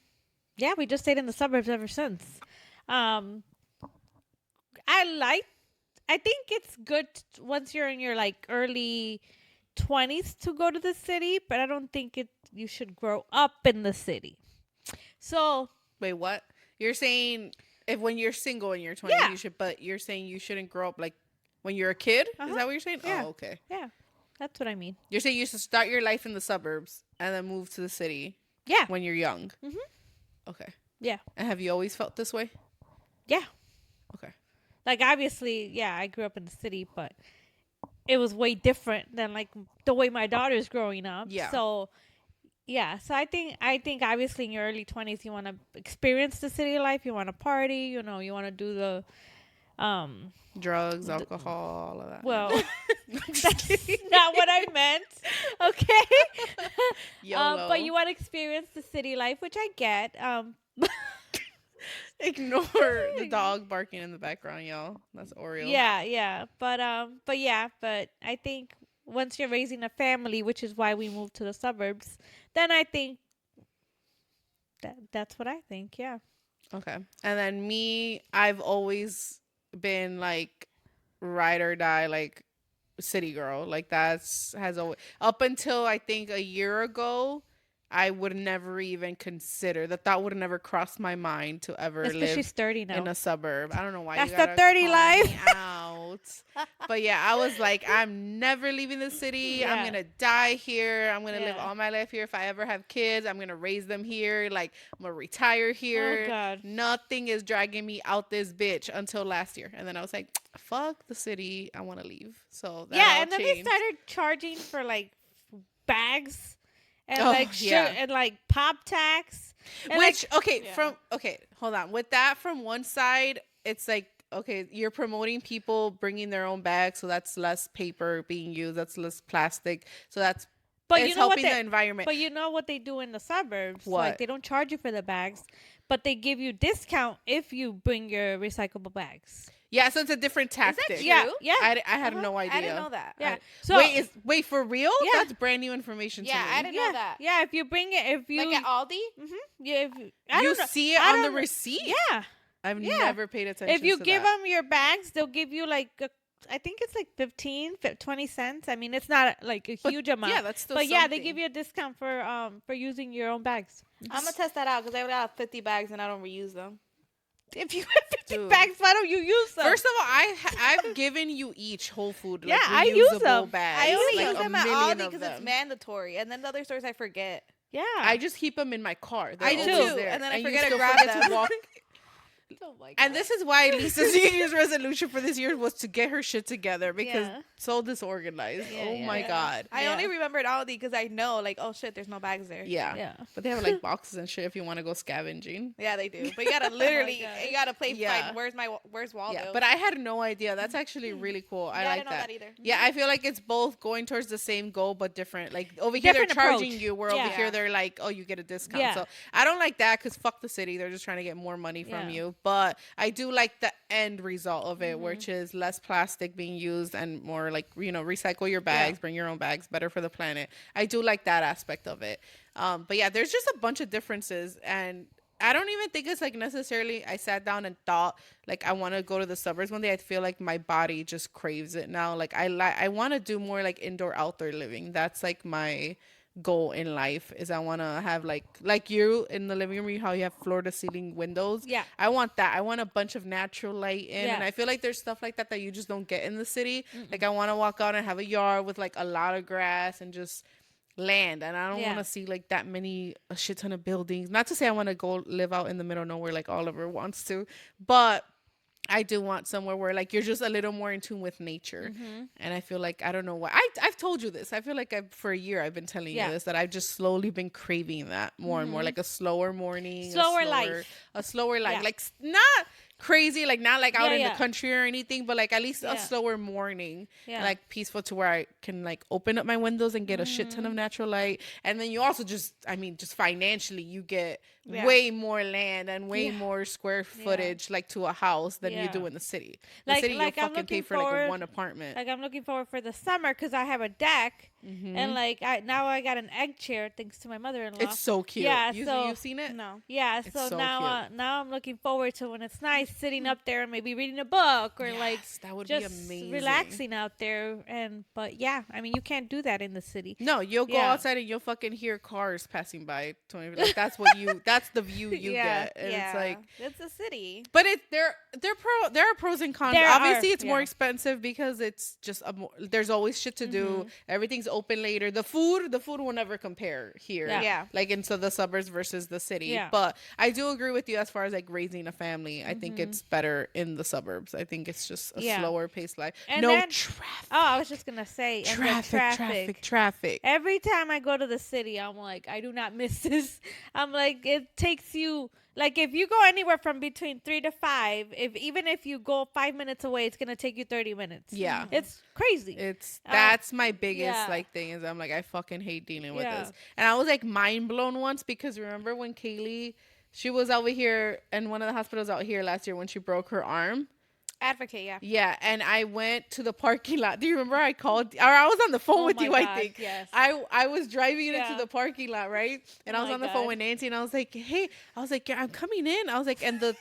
yeah, we just stayed in the suburbs ever since. I think it's good once you're in your like early 20s to go to the city, but I don't think you should grow up in the city. So, Wait, what? You're saying if when you're single in your 20s, Yeah. you should, but you're saying you shouldn't grow up like when you're a kid? Is Uh-huh. that what you're saying? Yeah. Oh, okay. yeah, that's what I mean. You're saying you should start your life in the suburbs and then move to the city Yeah. when you're young. Mhm. Okay. Yeah. And have you always felt this way? Yeah. Okay. Like, obviously, yeah, I grew up in the city, but it was way different than like the way my daughter's growing up. Yeah. So, yeah. So I think obviously in your early 20s you want to experience the city life, you want to party, you want to do the Drugs, alcohol, all of that. well, I'm just kidding. not what I meant. Okay. YOLO. But you want to experience the city life, which I get. Ignore the dog barking in the background, y'all. That's Oreo. Yeah. But I think once you're raising a family, which is why we moved to the suburbs, then I think that's what I think. Yeah. Okay. And then me, I've always been like ride or die, like city girl. Like has always up until I think a year ago, I would never even consider the thought would have never crossed my mind to ever That's because live she's 30 now. in a suburb. I don't know why That's you the gotta 30 call life. me out. But yeah, I was like, I'm never leaving the city. I'm Yeah. gonna die here. I'm gonna live Yeah. all my life here. If I ever have kids, I'm gonna raise them here. Like I'm gonna retire here. Oh, God. Nothing is dragging me out this bitch until last year. And then I was like, fuck the city. I want to leave. So that all And then they changed. started charging for like bags and Oh, like yeah. and like pop tax. And Which like, okay, hold on. With that, from one side, it's like okay, you're promoting people bringing their own bags, so that's less paper being used, that's less plastic, so that's but it's you know what helping the environment. But you know what they do in the suburbs? What? Like they don't charge you for the bags, but they give you discount if you bring your recyclable bags. Yeah, so it's a different tactic. true? Yeah, yeah. I had no idea. I didn't know that. Yeah. I- So wait for real? Yeah. That's brand new information to Yeah, me. I didn't know that. Yeah, if you bring it, if you Like at Aldi? yeah, I You don't know. see it I on the don't know. receipt? Yeah. I've Yeah. never paid attention If you to give that. them your bags, they'll give you like I think it's like 20 cents. I mean, it's not like a But, huge amount. yeah, that's still But yeah, they something. give you a discount for using your own bags. I'm gonna test that out because I got 50 bags and I don't reuse them. If you have 50 Dude. bags, why don't you use them? First of all, I've given you each Whole Food Yeah, like, I use reusable them. bags. I only like use a them at million Aldi of because it's them. mandatory, and then the other stores I forget. yeah. I just keep them in my car. They're I do always too, there. and then I you forget to still grab forget them. to walk. Oh my god. And this is why Lisa's New Year's resolution for this year was to get her shit together because Yeah. so disorganized. Yeah, oh yeah, my yeah. god. I Yeah. only remembered Aldi because I know, like, oh shit, there's no bags there. Yeah. Yeah. But they have like boxes and shit if you want to go scavenging. Yeah, they do. But you gotta literally, gosh. you gotta play Yeah. find where's Waldo. Yeah, but I had no idea. That's actually really cool. I Yeah, I like didn't know that either. Yeah, I feel like it's both going towards the same goal but different. Like over here Different they're charging approach. you, where over Yeah. here they're like, oh, you get a discount. Yeah. So I don't like that because fuck the city. They're just trying to get more money from Yeah. you. But I do like the end result of it, Mm-hmm. which is less plastic being used and more like, recycle your bags, bring your own bags, better for the planet. I do like that aspect of it. But yeah, there's just a bunch of differences, and I don't even think it's like necessarily I sat down and thought like I want to go to the suburbs one day. I feel like my body just craves it now. Like I want to do more like indoor outdoor living. That's like my goal in life, is I want to have like you in the living room, how you have floor to ceiling windows. Yeah. I want that. I want a bunch of natural light in. Yeah. And I feel like there's stuff like that you just don't get in the city. Like I want to walk out and have a yard with like a lot of grass and just land, and I don't Yeah. want to see like that many a shit ton of buildings. Not to say I want to go live out in the middle of nowhere like Oliver wants to, but I do want somewhere where like you're just a little more in tune with nature. And I feel like, I don't know why, I've told you this, I feel like for a year I've been telling Yeah. you this, that I've just slowly been craving that more and more, like a slower morning, Slower life. a slower life. Yeah. Like not crazy, like not like out Yeah, in yeah. the country or anything, but like at least Yeah. a slower morning. Yeah. Like peaceful, to where I can like open up my windows and get a shit ton of natural light. And then you also just financially you get Yeah. way more land and way Yeah. more square footage like to a house than you Yeah. do in the city. The Like- city like, you I'm fucking pay looking for like a forward- one apartment. Like I'm looking forward for the summer because I have a deck, Mm-hmm. and like now I got an egg chair thanks to my mother-in-law. It's so cute. Yeah, You've seen it? No. Yeah, It's so so now cute. now I'm looking forward to when it's nice sitting up there and maybe reading a book or like Yes, that would just be amazing. relaxing out there. But yeah, I mean you can't do that in the city. No, you'll go Yeah. outside and you'll fucking hear cars passing by. Like that's that's the view you Yeah. get. And Yeah. it's like, it's a city. but there are pros and cons. There Obviously, are, it's more yeah. expensive because it's just there's always shit to do. Everything's open later. The food will never compare here. Yeah. Yeah. Like into the suburbs versus the city. Yeah. But I do agree with you as far as like raising a family. I think it's better in the suburbs. I think it's just a Yeah. slower paced life. And No then- traffic. Oh, I was just gonna say and the Traffic. Every time I go to the city, I'm like, I do not miss this. I'm like, it takes you like if you go anywhere from between 3 to 5, even if you go 5 minutes away, it's gonna take you 30 minutes. Yeah. It's crazy. That's my biggest yeah. like thing, is I'm like, I fucking hate dealing with Yeah. this. And I was like mind blown once because remember when Kaylee, she was over here in one of the hospitals out here last year when she broke her arm. Advocate, yeah. Yeah, and I went to the parking lot. Do you remember I called, or I was on the phone Oh with my you, I God, think. yes. I was driving Yeah. into the parking lot, right? And I Oh was my on the God. phone with Nancy, and I was like, hey, yeah, I'm coming in. I was like, and the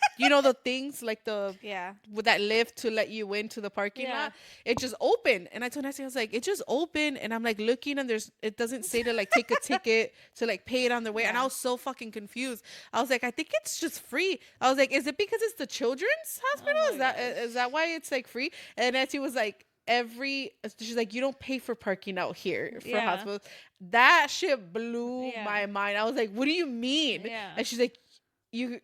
things like Yeah. with that lift to let you into the parking Yeah. lot, it just opened. And I told Nancy, I was like, it just opened, and I'm like looking, and it doesn't say to like take a ticket to like pay it on the way. And I Yeah. was so fucking confused. I was like, I think it's just free. I was like, is it because it's the children's hospital? Oh my Is that why it's like free? And Nancy was like, she's like, you don't pay for parking out here for Yeah. hospitals. That shit blew Yeah. my mind. I was like, what do you mean? Yeah. And she's like,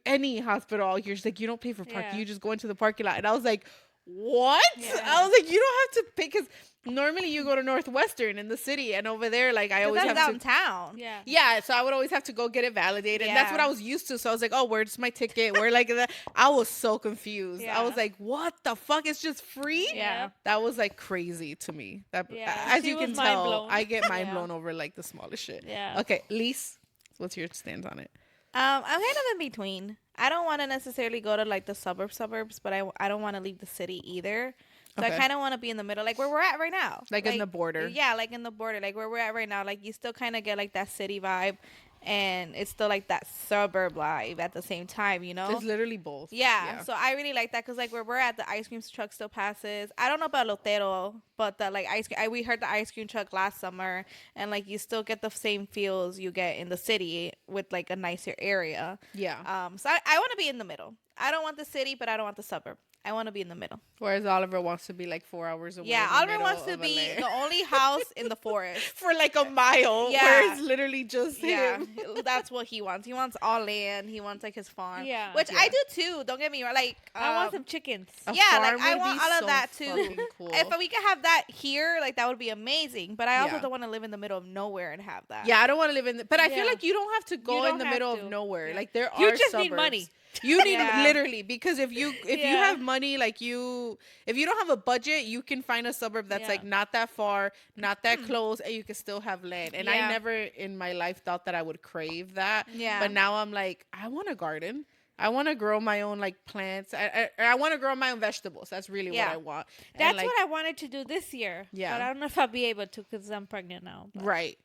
any hospital out here, she's like, you don't pay for parking. Yeah. You just go into the parking lot. And I was like, what? Yeah. I was like, you don't have to pay, because normally you go to Northwestern in the city, and over there, like I always That's have to. downtown. Yeah. Yeah, so I would always have to go get it validated. And that's Yeah. what I was used to. So I was like, oh, where's my ticket? Where like that? I was so confused. Yeah. I was like, what the fuck? It's just free? Yeah. That was like crazy to me. That Yeah, as she you can was mind tell, blown. I get mind Yeah. blown over like the smallest shit. Yeah. Okay, Lise, what's your stance on it? I'm kind of in between. I don't want to necessarily go to like the suburbs, but I don't want to leave the city either. So Okay. I kind of want to be in the middle, like where we're at right now. Like in the border. Yeah, like in the border, like where we're at right now. Like you still kind of get like that city vibe, and it's still like that suburb vibe at the same time, you know? It's literally both. Yeah, so I really like that because like where we're at, the ice cream truck still passes. I don't know about Lotero, but the like ice cream, we heard the ice cream truck last summer, and like you still get the same feels you get in the city with like a nicer area. Yeah. So I want to be in the middle. I don't want the city, but I don't want the suburb. I want to be in the middle. Whereas Oliver wants to be like 4 hours away. Yeah, in the Oliver middle wants to of be LA. the only house in the forest. For like a mile. Yeah. Where it's literally just Yeah, him. that's what he wants. He wants all land. He wants like his farm. Yeah. Which Yeah. I do too. Don't get me wrong. Like I want some chickens. A yeah, like farm I would want be all of so that too. fucking cool. If we could have that here, like that would be amazing. But I also Yeah. don't want to live in the middle of nowhere and have that. Yeah, I don't want to live in but I feel Yeah. like you don't have to go You in the don't middle have of to. nowhere. Yeah. Like there You are just need suburbs. money. You need Yeah. literally because if you Yeah. have money, like if you don't have a budget, you can find a suburb that's Yeah. like not that far, not that close, and you can still have land. And I Yeah. never in my life thought that I would crave that. Yeah. But now I'm like, I want a garden. I want to grow my own like plants. I want to grow my own vegetables. That's really Yeah. what I want. And, That's like, what I wanted to do this year. Yeah. But I don't know if I'll be able to because I'm pregnant now. But. right.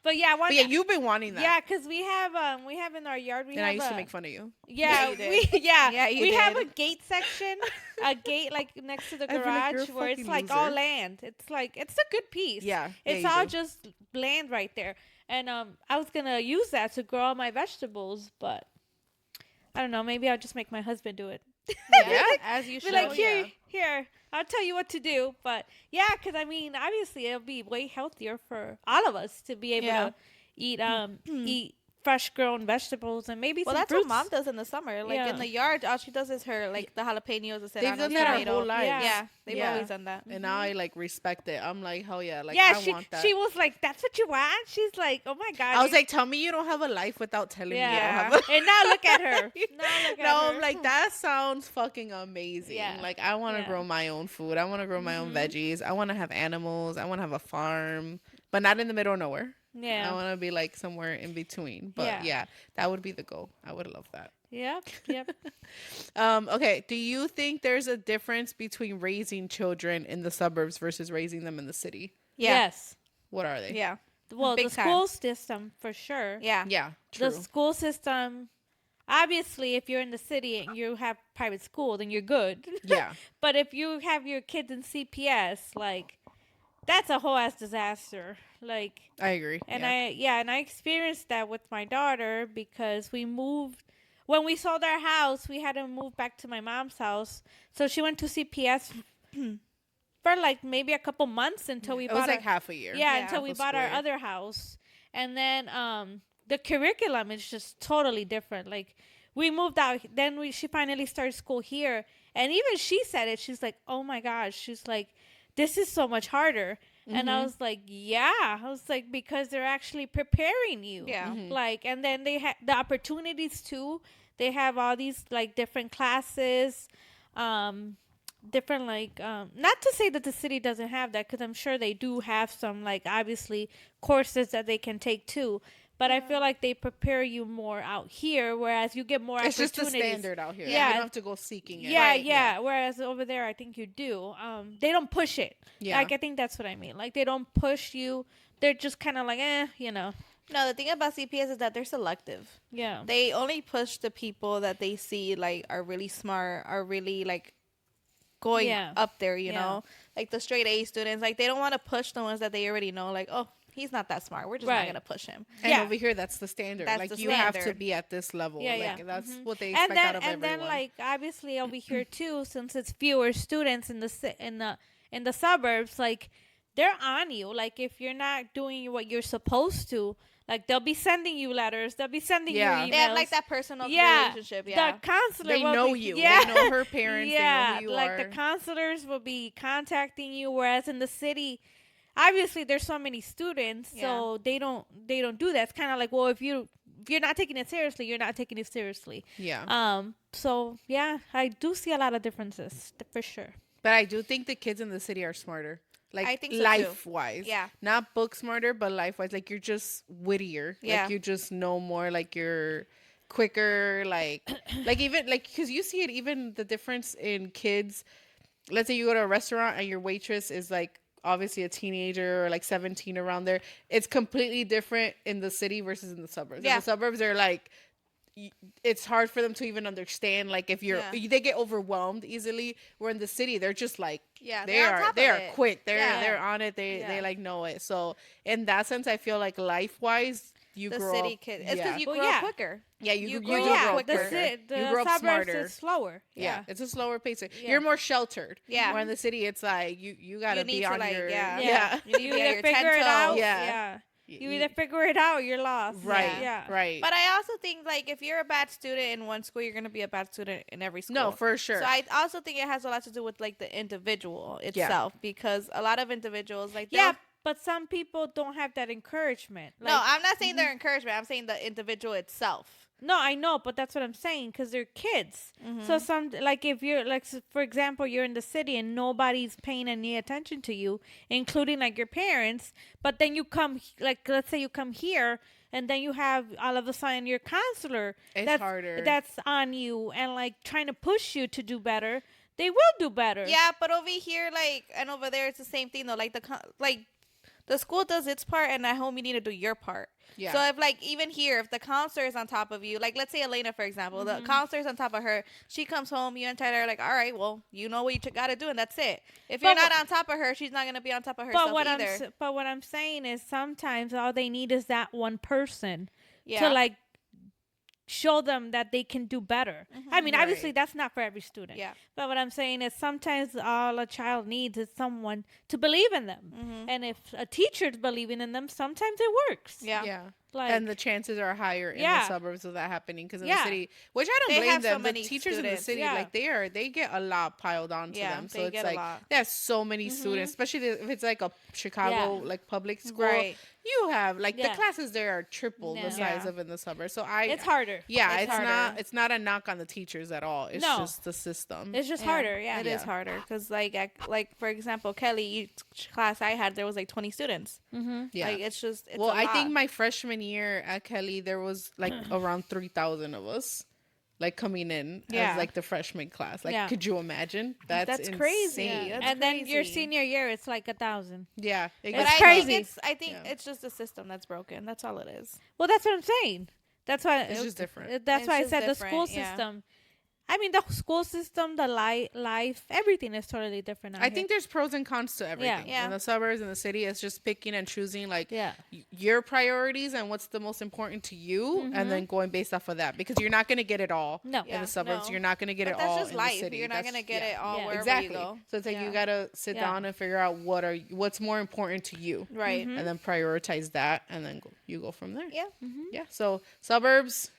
But yeah, I want. But yeah, you've been wanting that. Yeah, because we have in our yard. We And have I used to a- make fun of you. Yeah, you we did. yeah, Yeah, you we have a did. gate section, a gate like next to the I feel like you're garage a where it's fucking like all loser. land. It's like it's a good piece. Yeah, it's you all do. just land right there. And I was gonna use that to grow all my vegetables, but I don't know. Maybe I'll just make my husband do it. Yeah. As you Be should. like, here, I'll tell you what to do. But yeah, because I mean, obviously, it'll be way healthier for all of us to be able Yeah. to eat fresh grown vegetables and maybe Well, some that's fruits. what mom does in the summer. Like Yeah. in the yard, all she does is her like the jalapenos, the They've serranos, done that our tomato. whole lives. Yeah, they've Yeah. always done that. And now I like respect it. I'm like, hell yeah, like yeah, I want that. she was like, "That's what you want." She's like, "Oh my god!" I was like, tell me you don't have a life without telling me you "Yeah." don't have a And now look at her. Now look at No, her. I'm like, that sounds fucking amazing. Yeah. Like, I want to Yeah. grow my own food. I want to grow my own veggies. I want to have animals. I want to have a farm, but not in the middle of nowhere. I yeah, want to be like somewhere in between. But Yeah. yeah, that would be the goal. I would love that. yep. Okay. Do you think there's a difference between raising children in the suburbs versus raising them in the city? Yeah. Yes. What are they? Yeah. Well, Big the time. school system for sure. Yeah. Yeah. True. The school system. Obviously, if you're in the city and you have private school, then you're good. Yeah. But if you have your kids in CPS, like that's a whole ass disaster. Like, I agree. and yeah. I experienced that with my daughter because we moved when we sold our house. We had to move back to my mom's house, so she went to CPS for like maybe a couple months until we It bought was like our, half a year. yeah, Yeah. until we Half a bought our square. other house, and then the curriculum is just totally different. Like we moved out, then she finally started school here, and even she said it. She's like, "Oh my gosh," she's like, "This is so much harder." And I was like, "Yeah," I was like, because they're actually preparing you, Yeah. like, and then they have the opportunities too. They have all these like different classes, different like not to say that the city doesn't have that, because I'm sure they do have some, like, obviously courses that they can take too, but I feel like they prepare you more out here, whereas you get more It's just opportunities. the standard out here. Yeah. You don't have to go seeking it. Yeah, Right, yeah, whereas over there I think you do. They don't push it. Yeah. Like, I think that's what I mean. Like, they don't push you. They're just kind of like, you know. No, the thing about CPS is that they're selective. Yeah. They only push the people that they see like are really smart, are really like going Yeah. up there, you Yeah. know? Like the straight A students, like they don't want to push the ones that they already know, like, oh, he's not that smart. We're just Right. not gonna push him. And Yeah. over here, that's the standard. That's Like, the you have to standard. be at this level. Yeah, like, yeah. that's Mhm. what they expect And then out of everyone. like, obviously over here too, since it's fewer students in the suburbs, like, they're on you. Like, if you're not doing what you're supposed to, like, they'll be sending you letters. They'll be sending Yeah. you emails. They have like that personal Yeah. relationship. Yeah. The counselor they will know be, you. Yeah. They know her parents. Yeah, They know who you like are. the counselors will be contacting you, whereas in the city, obviously there's so many students, so they don't do that. It's kind of like, well, if you're not taking it seriously, you're not taking it seriously. Yeah. So yeah, I do see a lot of differences for sure. But I do think the kids in the city are smarter. Like, I think so, too. life-wise. Yeah. Not book smarter, but life-wise. Like, you're just wittier. Yeah. Like, you just know more. Like, you're quicker. Like even, like, because you see it, even the difference in kids. Let's say you go to a restaurant and your waitress is, like, obviously a teenager or, like, 17 around there. It's completely different in the city versus in the suburbs. Yeah. In the suburbs, they're, like, it's hard for them to even understand, like, if you're Yeah. they get overwhelmed easily, where in the city they're just like, Yeah, they they're on are top of they are it. quick, they're Yeah. they're on it, they Yeah. like know it. So in that sense, I feel like life wise you the grow city up. kid. It's because Yeah. you Well, grow yeah. up quicker. Yeah, you you grow grow up up quicker. quicker. The You grow up suburbs smarter. is slower. Yeah, it's a slower pace. Yeah. You're more sheltered. Yeah. Where in the city, it's like you gotta You need be to, on like, your yeah. You need to You be on either your figure 10 it out. toes. Yeah. You either figure it out or you're lost. Right, Yeah. right. But I also think, like, if you're a bad student in one school, you're going to be a bad student in every school. No, for sure. So I also think it has a lot to do with, like, the individual itself. Because a lot of individuals, like, Yeah, they'll- but some people don't have that encouragement. no, I'm not saying their encouragement. I'm saying the individual itself. No, I know, but that's what I'm saying because they're kids. So some like if you're like for example, you're in the city and nobody's paying any attention to you, including like your parents. But then you come like let's say you come here and then you have all of a sudden your counselor It's harder. that's on you and like trying to push you to do better. They will do better. Yeah, but over here, like, and over there, it's the same thing, though. Like, the school does its part, and at home, you need to do your part. Yeah. So if, like, even here, if the counselor is on top of you, like, let's say Elena, for example, the counselor's on top of her, she comes home, you and Tyler are like, all right, well, you know what you got to do, and that's it. If you're not on top of her, she's not going to be on top of herself either. But what I'm saying is sometimes all they need is that one person Yeah. to like show them that they can do better. I mean, obviously Right. that's not for every student. Yeah. But what I'm saying is sometimes all a child needs is someone to believe in them. And if a teacher's believing in them, sometimes it works. Yeah. Yeah. Like, And the chances are higher in the Yeah. suburbs of that happening because in Yeah. the city, which I don't They blame have so them. The many teachers in the students. city, Yeah. like they get a lot piled on to Yeah, them. So they it's get a like lot. they have so many students, especially if it's like a Chicago like public school. Right. You have like Yeah. the classes there are triple Yeah. the size Yeah. of in the suburbs. So it's harder. Yeah, It's it's harder. not. It's not a knock on the teachers at all. It's No. just the system. It's just harder. Yeah. It is harder because, like for example, Kelly, each class I had, there was like 20 students. Yeah. Like it's just. It's Well, a I think lot. my freshman year at Kelly, there was like around 3,000 of us, like coming in Yeah. as like the freshman class. Like, Yeah. could you imagine? That's crazy. insane. That's And then your crazy. senior year, it's like 1,000. Yeah, But It's I crazy. think I think Yeah. it's just the system that's broken. That's all it is. Well, that's what I'm saying. That's why It's just different. That's It's why I just said the different, school yeah. system. I mean, the school system, the life, everything is totally different. I think there's pros and cons to everything. Yeah. In the suburbs, in the city, it's just picking and choosing like Yeah. your priorities and what's the most important to you, and then going based off of that because you're not going to get it all No. in Yeah, the suburbs. no. You're not going to get But it that's all just in life. the city. You're not gonna get it all Yeah. wherever exactly. you go. So it's like Yeah. you got to sit Yeah. down and figure out what's more important to you. Right. And then prioritize that, and then you go from there. Yeah. Yeah. So suburbs,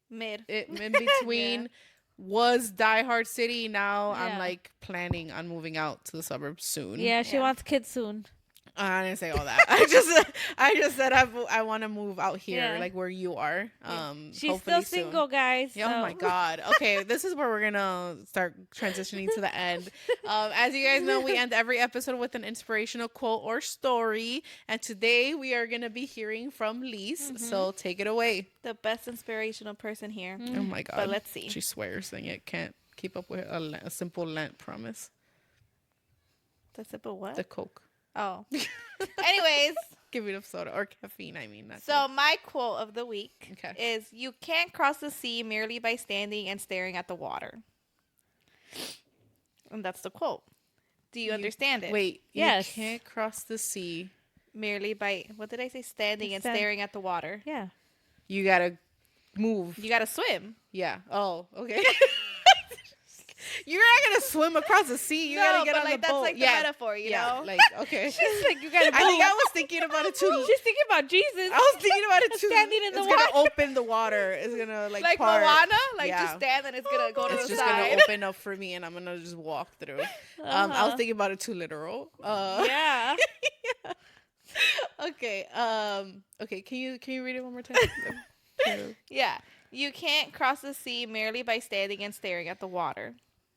Mid. in between was diehard city. Now I'm Yeah. like planning on moving out to the suburbs soon. Yeah, she Yeah. wants kids soon. I didn't say all that. I just said I want to move out here, Yeah. like where you are. She's hopefully still soon. single, guys. Yeah, oh so- my god. Okay, this is where we're gonna start transitioning to the end. As you guys know, we end every episode with an inspirational quote or story, and today we are gonna be hearing from Lise. So take it away. The best inspirational person here. Oh my god. But let's see. She swears, saying it can't keep up with a simple Lent promise. The sip of what? The Coke. Oh. Anyways, Give it up soda or caffeine. I mean. Not so Coke. my quote of the week Okay. is: "You can't cross the sea merely by standing and staring at the water." And that's the quote. Do you understand it? Wait. Yes. You can't cross the sea. Merely by, what did I say? Standing and Stand- staring at the water. Yeah. You gotta move. You gotta swim. Yeah. Oh, okay. You're not gonna swim across the sea. You gotta get but on like the that's boat. like the yeah. metaphor, you yeah. know? Like okay. She's like, you gotta I think I move. was thinking about it too. She's thinking about Jesus. I was thinking about it too. Standing in the it's water. gonna open the water. It's gonna like part. Moana, like Yeah. just stand and it's gonna go to It's the just side. gonna open up for me, and I'm gonna just walk through. I was thinking about it too literal. Yeah. Okay. Okay. Can you read it one more time? Yeah. You can't cross the sea merely by standing and staring at the water.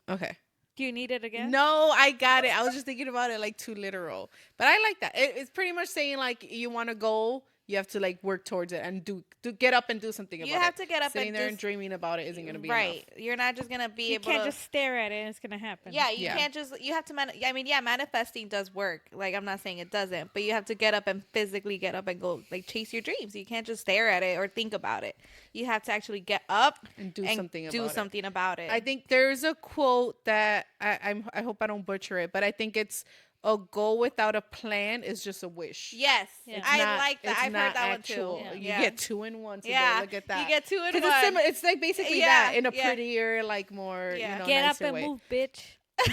Okay. Do you need it again? No, I got it. I was just thinking about it like too literal, but I like that. It's pretty much saying like you want to go, you have to like work towards it and do get up and do something about it. You have to get up Sitting and there do and dreaming about it isn't gonna be right. enough. You're not just gonna be You able can't to. just stare at it and it's gonna happen. Yeah, you Yeah. can't just. You have to. I mean, yeah, manifesting does work. Like I'm not saying it doesn't, but you have to get up and physically get up and go like chase your dreams. You can't just stare at it or think about it. You have to actually get up And do something about it. about it. I think there's a quote that I hope I don't butcher it, but I think it's a goal without a plan is just a wish. Yes, Yeah. I like that. It's I've not heard that actual. one too. You get 2 in 1 today. Yeah, Look at that. you get 2 in 'Cause one. it's like basically Yeah, that in a yeah. prettier, like more, Yeah. you know, Get up nicer and way. move, bitch.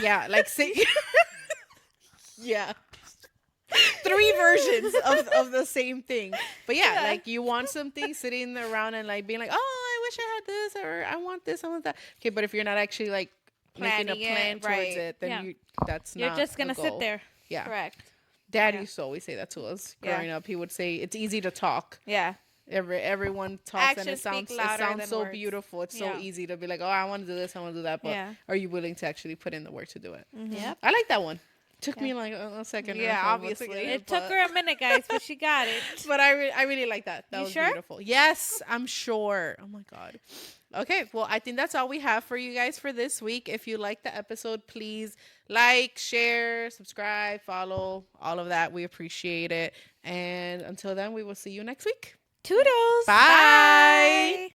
Yeah, like say, yeah. 3 versions of the same thing. But yeah, Yeah. like you want something sitting around and like being like, oh, I wish I had this, or I want this, I want that. Okay, but if you're not actually like making a Planning it, plan towards right. it, then Yeah. that's You're not just a gonna sit goal. there. Yeah. Correct. Dad Yeah. used to always say that to us Yeah. growing up. He would say it's easy to talk. Yeah. Everyone talks and it Actions speak sounds louder than so words. beautiful. It's Yeah. so easy to be like, oh, I want to do this, I want to do that, but Yeah. are you willing to actually put in the work to do it? Yep. I like that one. Took me like a second. Yeah, or so, obviously. but to get It took her a minute, guys, but she got it. But I really like that. That You was sure? beautiful. Yes, I'm sure. Oh my god. Okay, well, I think that's all we have for you guys for this week. If you like the episode, please like, share, subscribe, follow, all of that. We appreciate it. And until then, we will see you next week. Toodles. Bye.